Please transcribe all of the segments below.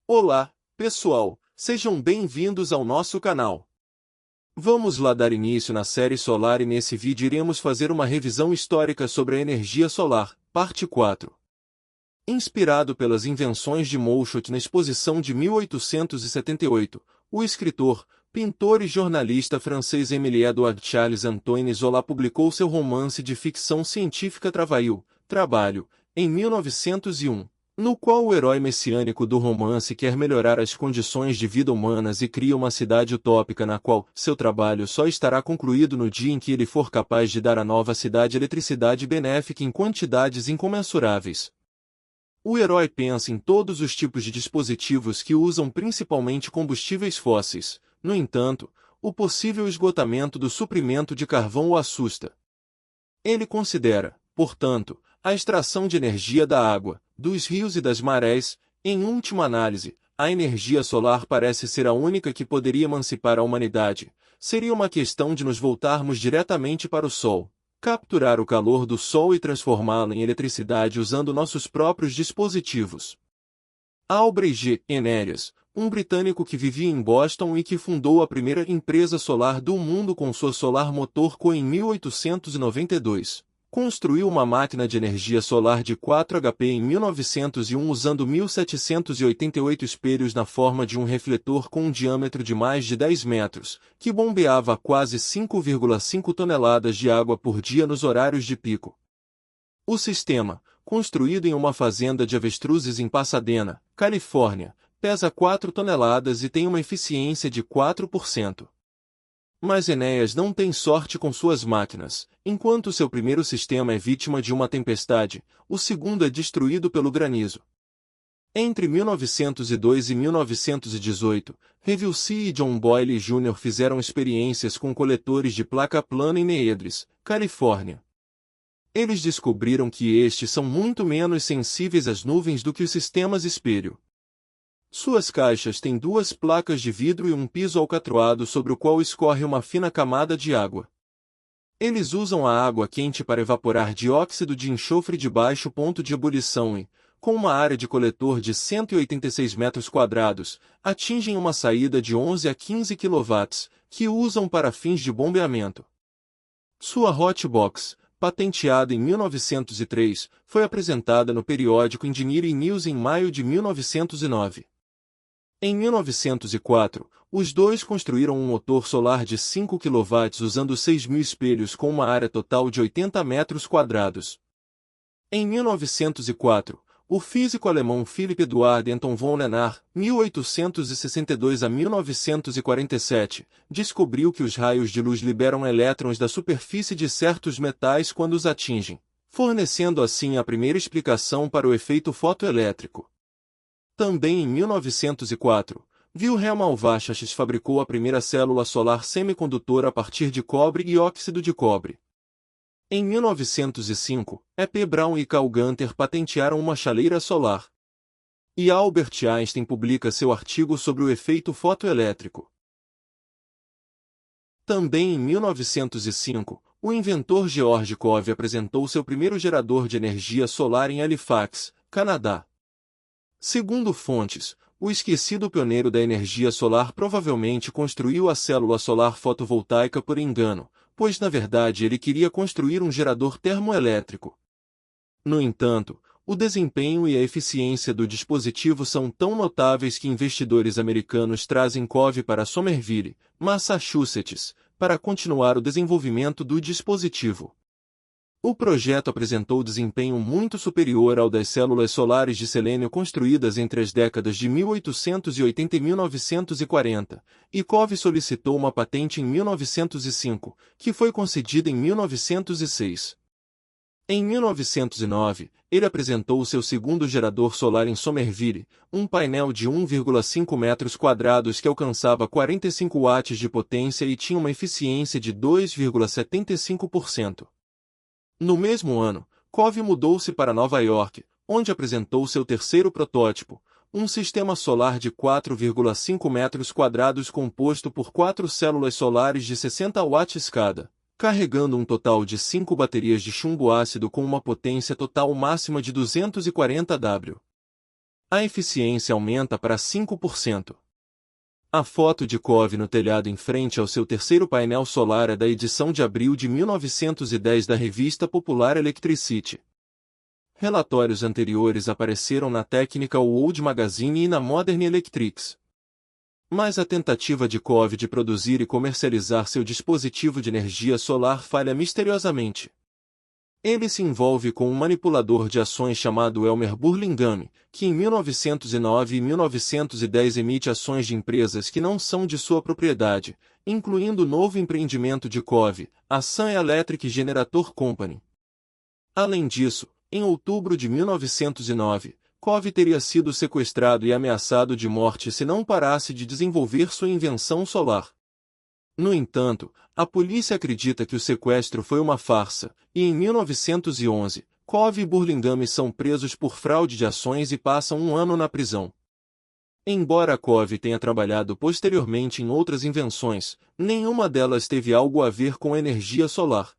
Olá, pessoal, sejam bem-vindos ao nosso canal. Vamos lá dar início na série solar e nesse vídeo iremos fazer uma revisão histórica sobre a energia solar, parte 4. Inspirado pelas invenções de Mouchot na exposição de 1878, o escritor, pintor e jornalista francês Émile-Édouard Charles Antoine Zola publicou seu romance de ficção científica Trabalho, em 1901. No qual o herói messiânico do romance quer melhorar as condições de vida humanas e cria uma cidade utópica na qual seu trabalho só estará concluído no dia em que ele for capaz de dar à nova cidade eletricidade benéfica em quantidades incomensuráveis. O herói pensa em todos os tipos de dispositivos que usam principalmente combustíveis fósseis. No entanto, o possível esgotamento do suprimento de carvão o assusta. Ele considera, portanto, a extração de energia da água, dos rios e das marés. Em última análise, a energia solar parece ser a única que poderia emancipar a humanidade. Seria uma questão de nos voltarmos diretamente para o Sol, capturar o calor do Sol e transformá-lo em eletricidade usando nossos próprios dispositivos. Aubrey G. Enerias, um britânico que vivia em Boston e que fundou a primeira empresa solar do mundo com sua Solar Motor Co. em 1892. Construiu uma máquina de energia solar de 4 HP em 1901 usando 1788 espelhos na forma de um refletor com um diâmetro de mais de 10 metros, que bombeava quase 5,5 toneladas de água por dia nos horários de pico. O sistema, construído em uma fazenda de avestruzes em Pasadena, Califórnia, pesa 4 toneladas e tem uma eficiência de 4%. Mas Enéas não tem sorte com suas máquinas. Enquanto seu primeiro sistema é vítima de uma tempestade, o segundo é destruído pelo granizo. Entre 1902 e 1918, Reville e John Boyle Jr. fizeram experiências com coletores de placa plana em Needles, Califórnia. Eles descobriram que estes são muito menos sensíveis às nuvens do que os sistemas espelho. Suas caixas têm 2 placas de vidro e um piso alcatroado sobre o qual escorre uma fina camada de água. Eles usam a água quente para evaporar dióxido de enxofre de baixo ponto de ebulição e, com uma área de coletor de 186 metros quadrados, atingem uma saída de 11 a 15 kW, que usam para fins de bombeamento. Sua Hotbox, patenteada em 1903, foi apresentada no periódico Engineering News em maio de 1909. Em 1904, os dois construíram um motor solar de 5 kW usando 6.000 espelhos com uma área total de 80 metros quadrados. Em 1904, o físico alemão Philipp Eduard Anton von Lennart, 1862 a 1947, descobriu que os raios de luz liberam elétrons da superfície de certos metais quando os atingem, fornecendo assim a primeira explicação para o efeito fotoelétrico. Também em 1904, Wilhelm Alvachachs fabricou a primeira célula solar semicondutora a partir de cobre e óxido de cobre. Em 1905, E.P. Brown e Carl Gunter patentearam uma chaleira solar. E Albert Einstein publica seu artigo sobre o efeito fotoelétrico. Também em 1905, o inventor George Cove apresentou seu primeiro gerador de energia solar em Halifax, Canadá. Segundo fontes, o esquecido pioneiro da energia solar provavelmente construiu a célula solar fotovoltaica por engano, pois na verdade ele queria construir um gerador termoelétrico. No entanto, o desempenho e a eficiência do dispositivo são tão notáveis que investidores americanos trazem Cove para Somerville, Massachusetts, para continuar o desenvolvimento do dispositivo. O projeto apresentou desempenho muito superior ao das células solares de selênio construídas entre as décadas de 1880 e 1940, e Cove solicitou uma patente em 1905, que foi concedida em 1906. Em 1909, ele apresentou seu segundo gerador solar em Somerville, um painel de 1,5 metros quadrados que alcançava 45 watts de potência e tinha uma eficiência de 2,75%. No mesmo ano, Cove mudou-se para Nova York, onde apresentou seu terceiro protótipo, um sistema solar de 4,5 metros quadrados composto por 4 células solares de 60 watts cada, carregando um total de 5 baterias de chumbo ácido com uma potência total máxima de 240 W. a eficiência aumenta para 5%. A foto de Cove no telhado em frente ao seu terceiro painel solar é da edição de abril de 1910 da revista popular Electricity. Relatórios anteriores apareceram na Technical World Magazine e na Modern Electrics. Mas a tentativa de Cove de produzir e comercializar seu dispositivo de energia solar falha misteriosamente. Ele se envolve com um manipulador de ações chamado Elmer Burlingame, que em 1909 e 1910 emite ações de empresas que não são de sua propriedade, incluindo o novo empreendimento de Cove, a Sun Electric Generator Company. Além disso, em outubro de 1909, Cove teria sido sequestrado e ameaçado de morte se não parasse de desenvolver sua invenção solar. No entanto, a polícia acredita que o sequestro foi uma farsa, e em 1911, Cove e Burlingame são presos por fraude de ações e passam um ano na prisão. Embora Cove tenha trabalhado posteriormente em outras invenções, nenhuma delas teve algo a ver com energia solar.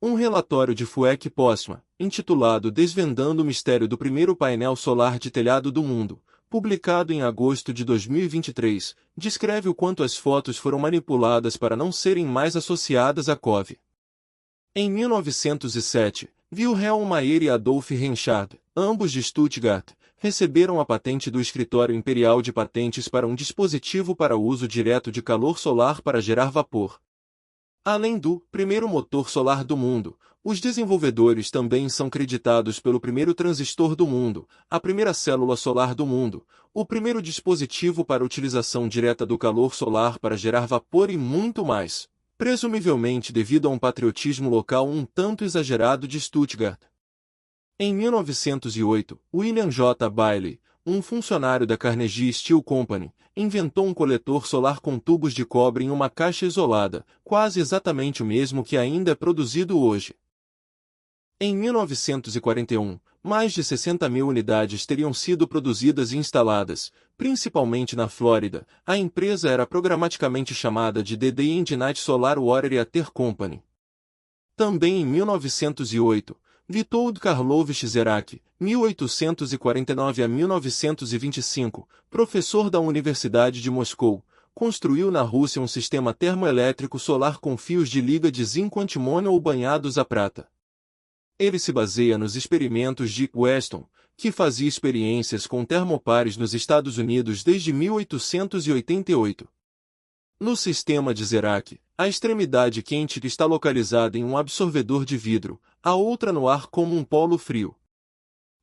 Um relatório de Fuek Postma, intitulado Desvendando o Mistério do Primeiro Painel Solar de Telhado do Mundo, publicado em agosto de 2023, descreve o quanto as fotos foram manipuladas para não serem mais associadas a Cove. Em 1907, Wilhelm Mayer e Adolf Reinhard, ambos de Stuttgart, receberam a patente do Escritório Imperial de Patentes para um dispositivo para uso direto de calor solar para gerar vapor. Além do primeiro motor solar do mundo, os desenvolvedores também são creditados pelo primeiro transistor do mundo, a primeira célula solar do mundo, o primeiro dispositivo para utilização direta do calor solar para gerar vapor e muito mais, presumivelmente devido a um patriotismo local um tanto exagerado de Stuttgart. Em 1908, William J. Bailey, um funcionário da Carnegie Steel Company, inventou um coletor solar com tubos de cobre em uma caixa isolada, quase exatamente o mesmo que ainda é produzido hoje. Em 1941, mais de 60.000 unidades teriam sido produzidas e instaladas, principalmente na Flórida. A empresa era programaticamente chamada de The Day and Night Solar Water Company. Também em 1908, Witold Karlovich Zerak, 1849 a 1925, professor da Universidade de Moscou, construiu na Rússia um sistema termoelétrico solar com fios de liga de zinco-antimônio ou banhados a prata. Ele se baseia nos experimentos de Weston, que fazia experiências com termopares nos Estados Unidos desde 1888. No sistema de Zerak, a extremidade quente está localizada em um absorvedor de vidro, a outra no ar como um polo frio.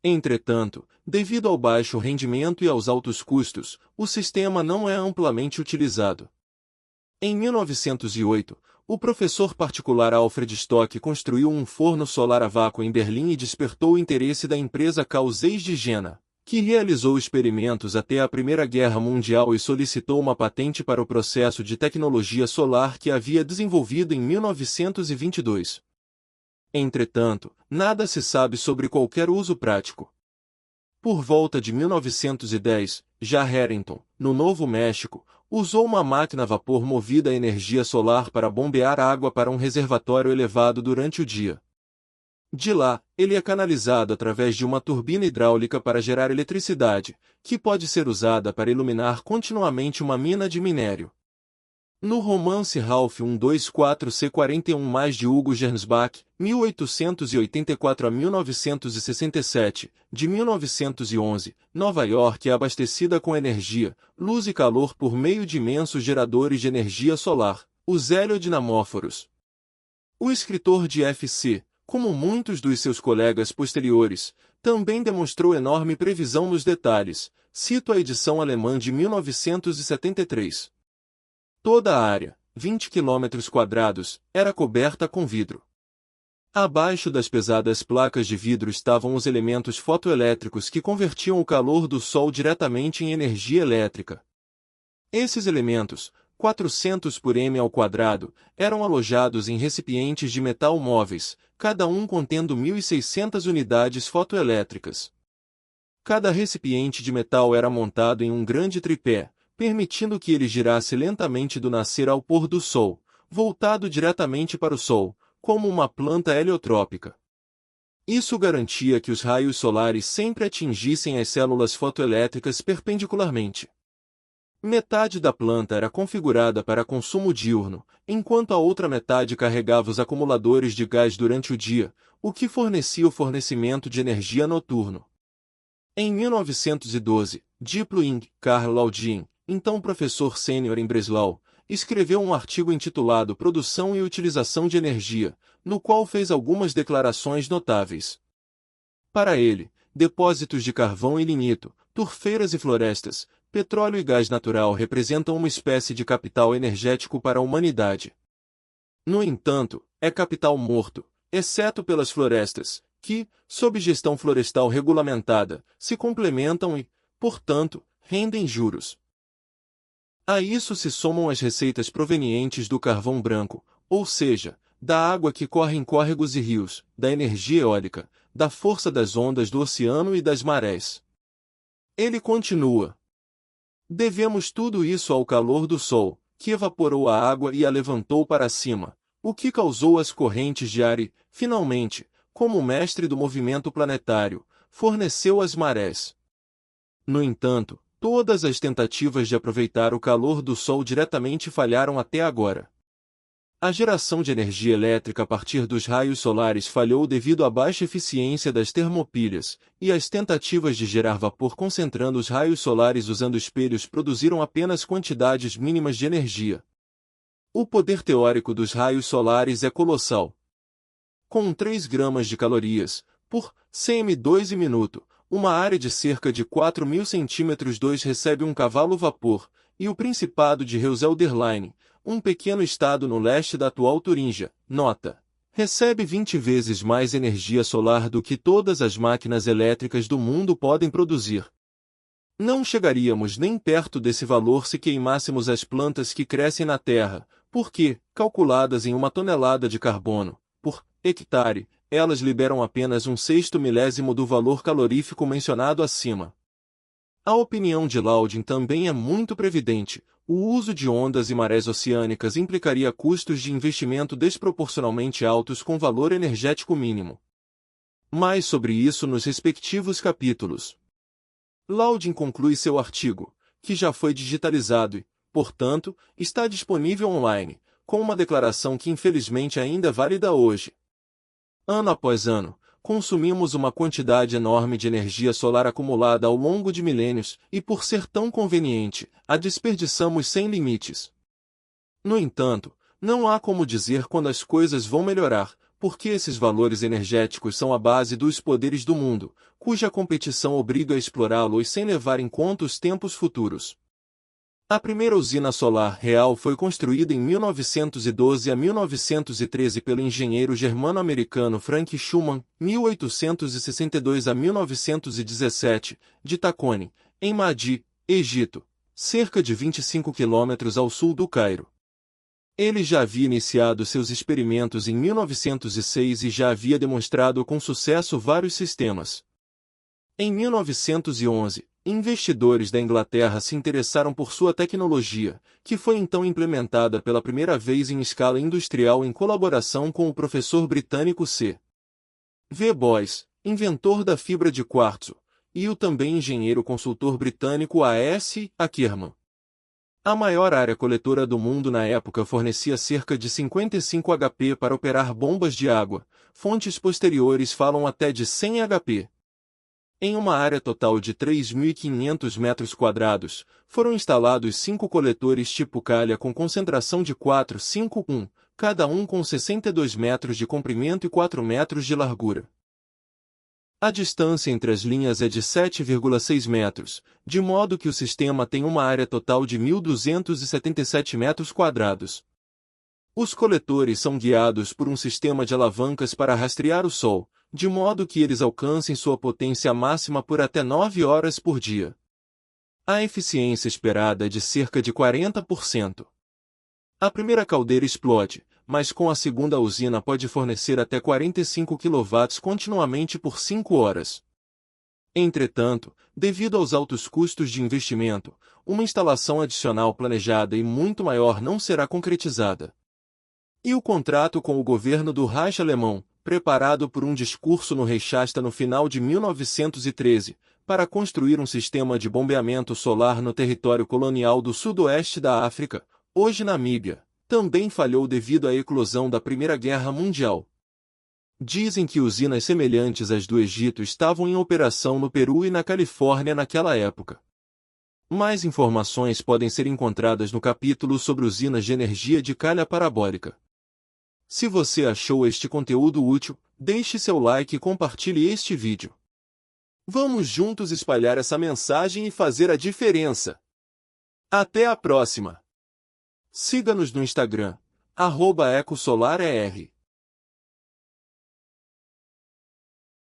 Entretanto, devido ao baixo rendimento e aos altos custos, o sistema não é amplamente utilizado. Em 1908, o professor particular Alfred Stock construiu um forno solar a vácuo em Berlim e despertou o interesse da empresa Carl Zeiss de Jena, que realizou experimentos até a Primeira Guerra Mundial e solicitou uma patente para o processo de tecnologia solar que havia desenvolvido em 1922. Entretanto, nada se sabe sobre qualquer uso prático. Por volta de 1910, já Harrington, no Novo México, usou uma máquina a vapor movida a energia solar para bombear água para um reservatório elevado durante o dia. De lá, ele é canalizado através de uma turbina hidráulica para gerar eletricidade, que pode ser usada para iluminar continuamente uma mina de minério. No romance Ralph 124 C41 de Hugo Gernsback, 1884 a 1967, de 1911, Nova York é abastecida com energia, luz e calor por meio de imensos geradores de energia solar, os heliodinamóforos. O escritor de FC, como muitos dos seus colegas posteriores, também demonstrou enorme previsão nos detalhes. Cito a edição alemã de 1973. Toda a área, 20 km², era coberta com vidro. Abaixo das pesadas placas de vidro estavam os elementos fotoelétricos que convertiam o calor do Sol diretamente em energia elétrica. Esses elementos, 400 por m², eram alojados em recipientes de metal móveis, cada um contendo 1.600 unidades fotoelétricas. Cada recipiente de metal era montado em um grande tripé, permitindo que ele girasse lentamente do nascer ao pôr do sol, voltado diretamente para o Sol, como uma planta heliotrópica. Isso garantia que os raios solares sempre atingissem as células fotoelétricas perpendicularmente. Metade da planta era configurada para consumo diurno, enquanto a outra metade carregava os acumuladores de gás durante o dia, o que fornecia o fornecimento de energia noturno. Em 1912, Diplo-Ing, Karl Laudin, então professor sênior em Breslau, escreveu um artigo intitulado Produção e Utilização de Energia, no qual fez algumas declarações notáveis. Para ele, depósitos de carvão e lignito, turfeiras e florestas, petróleo e gás natural representam uma espécie de capital energético para a humanidade. No entanto, é capital morto, exceto pelas florestas, que, sob gestão florestal regulamentada, se complementam e, portanto, rendem juros. A isso se somam as receitas provenientes do carvão branco, ou seja, da água que corre em córregos e rios, da energia eólica, da força das ondas do oceano e das marés. Ele continua. Devemos tudo isso ao calor do sol, que evaporou a água e a levantou para cima, o que causou as correntes de ar e, finalmente, como mestre do movimento planetário, forneceu as marés. No entanto, todas as tentativas de aproveitar o calor do sol diretamente falharam até agora. A geração de energia elétrica a partir dos raios solares falhou devido à baixa eficiência das termopilhas, e as tentativas de gerar vapor concentrando os raios solares usando espelhos produziram apenas quantidades mínimas de energia. O poder teórico dos raios solares é colossal. Com 3 gramas de calorias, por cm2 minuto, uma área de cerca de 4.000 cm2 recebe um cavalo-vapor, e o Principado de Heuselderlein, um pequeno estado no leste da atual Turíngia, nota, recebe 20 vezes mais energia solar do que todas as máquinas elétricas do mundo podem produzir. Não chegaríamos nem perto desse valor se queimássemos as plantas que crescem na Terra, porque, calculadas em 1 tonelada de carbono, por hectare, elas liberam apenas 1/6 milésimo do valor calorífico mencionado acima. A opinião de Laudin também é muito previdente. O uso de ondas e marés oceânicas implicaria custos de investimento desproporcionalmente altos com valor energético mínimo. Mais sobre isso nos respectivos capítulos. Laudin conclui seu artigo, que já foi digitalizado e, portanto, está disponível online, com uma declaração que infelizmente ainda é válida hoje. Ano após ano, consumimos uma quantidade enorme de energia solar acumulada ao longo de milênios, e por ser tão conveniente, a desperdiçamos sem limites. No entanto, não há como dizer quando as coisas vão melhorar, porque esses valores energéticos são a base dos poderes do mundo, cuja competição obriga a explorá-los sem levar em conta os tempos futuros. A primeira usina solar real foi construída em 1912 a 1913 pelo engenheiro germano-americano Frank Schumann, 1862 a 1917, de Tacone, em Madi, Egito, cerca de 25 quilômetros ao sul do Cairo. Ele já havia iniciado seus experimentos em 1906 e já havia demonstrado com sucesso vários sistemas. Em 1911, investidores da Inglaterra se interessaram por sua tecnologia, que foi então implementada pela primeira vez em escala industrial em colaboração com o professor britânico C. V. Boyce, inventor da fibra de quartzo, e o também engenheiro consultor britânico A. S. Ackerman. A maior área coletora do mundo na época fornecia cerca de 55 HP para operar bombas de água, fontes posteriores falam até de 100 HP. Em uma área total de 3.500 metros quadrados, foram instalados 5 coletores tipo calha com concentração de 4,5,1, cada um com 62 metros de comprimento e 4 metros de largura. A distância entre as linhas é de 7,6 metros, de modo que o sistema tem uma área total de 1.277 metros quadrados. Os coletores são guiados por um sistema de alavancas para rastrear o Sol, de modo que eles alcancem sua potência máxima por até 9 horas por dia. A eficiência esperada é de cerca de 40%. A primeira caldeira explode, mas com a segunda usina pode fornecer até 45 kW continuamente por 5 horas. Entretanto, devido aos altos custos de investimento, uma instalação adicional planejada e muito maior não será concretizada. E o contrato com o governo do Reich alemão, preparado por um discurso no Reichstag no final de 1913, para construir um sistema de bombeamento solar no território colonial do sudoeste da África, hoje Namíbia, também falhou devido à eclosão da Primeira Guerra Mundial. Dizem que usinas semelhantes às do Egito estavam em operação no Peru e na Califórnia naquela época. Mais informações podem ser encontradas no capítulo sobre usinas de energia de calha parabólica. Se você achou este conteúdo útil, deixe seu like e compartilhe este vídeo. Vamos juntos espalhar essa mensagem e fazer a diferença. Até a próxima! Siga-nos no Instagram, @EcoSolarER.